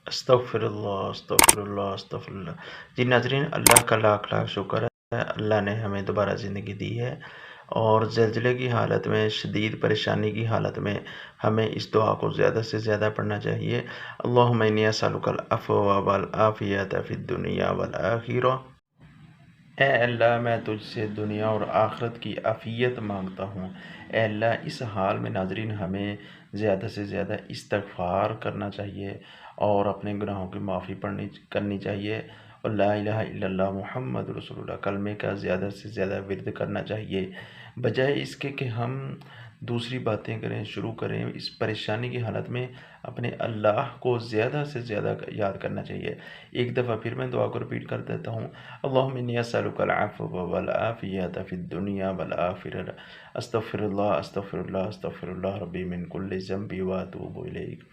استغفر اللہ استغفر اللہ استغفر اللہ۔ جی ناظرین، اللہ کا لاکھ لاکھ شکر ہے، اللہ نے ہمیں دوبارہ زندگی دی ہے، اور زلزلے کی حالت میں، شدید پریشانی کی حالت میں ہمیں اس دعا کو زیادہ سے زیادہ پڑھنا چاہیے۔ اللہم انی اسألک العفو والعافیۃ فی الدنیا والآخرہ۔ اے اللہ، میں تجھ سے دنیا اور آخرت کی عافیت مانگتا ہوں۔ اے اللہ، اس حال میں ناظرین ہمیں زیادہ سے زیادہ استغفار کرنا چاہیے اور اپنے گناہوں کی معافی کرنی چاہیے، اور لا الہ الا اللہ محمد رسول اللہ کلمے کا زیادہ سے زیادہ ورد کرنا چاہیے، بجائے اس کے کہ ہم دوسری باتیں کریں، شروع کریں۔ اس پریشانی کی حالت میں اپنے اللہ کو زیادہ سے زیادہ یاد کرنا چاہیے۔ ایک دفعہ پھر میں دعا کو رپیٹ کر دیتا ہوں۔ اللہم انی اسألک العفو والعافیۃ فی الدنیا والآخرہ، استغفر اللہ استغفر اللہ استغفر اللہ ربی من کل ذنب واتوب الیک۔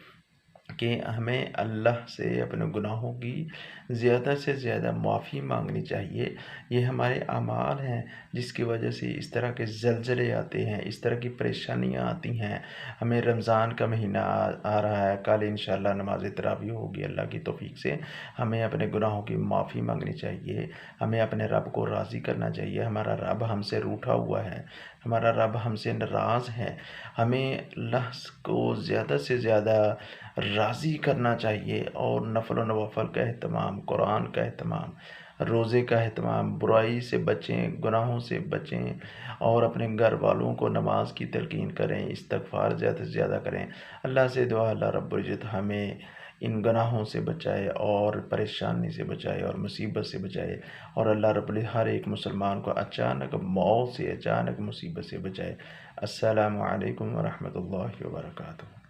کہ ہمیں اللہ سے اپنے گناہوں کی زیادہ سے زیادہ معافی مانگنی چاہیے۔ یہ ہمارے اعمال ہیں جس کی وجہ سے اس طرح کے زلزلے آتے ہیں، اس طرح کی پریشانیاں آتی ہیں۔ ہمیں رمضان کا مہینہ آ رہا ہے، کل انشاءاللہ نماز تراویح ہوگی اللہ کی توفیق سے۔ ہمیں اپنے گناہوں کی معافی مانگنی چاہیے، ہمیں اپنے رب کو راضی کرنا چاہیے۔ ہمارا رب ہم سے روٹھا ہوا ہے، ہمارا رب ہم سے ناراض ہے۔ ہمیں اللہ کو زیادہ سے زیادہ راضی کرنا چاہیے، اور نفل و نوافل کا اہتمام، قرآن کا اہتمام، روزے کا اہتمام، برائی سے بچیں، گناہوں سے بچیں، اور اپنے گھر والوں کو نماز کی تلقین کریں، استغفار زیادہ سے زیادہ کریں۔ اللہ سے دعا اللہ رب العزت ہمیں ان گناہوں سے بچائے، اور پریشانی سے بچائے، اور مصیبت سے بچائے، اور اللہ رب العزت ہر ایک مسلمان کو اچانک موت سے، اچانک مصیبت سے بچائے۔ السلام علیکم ورحمۃ اللہ وبرکاتہ۔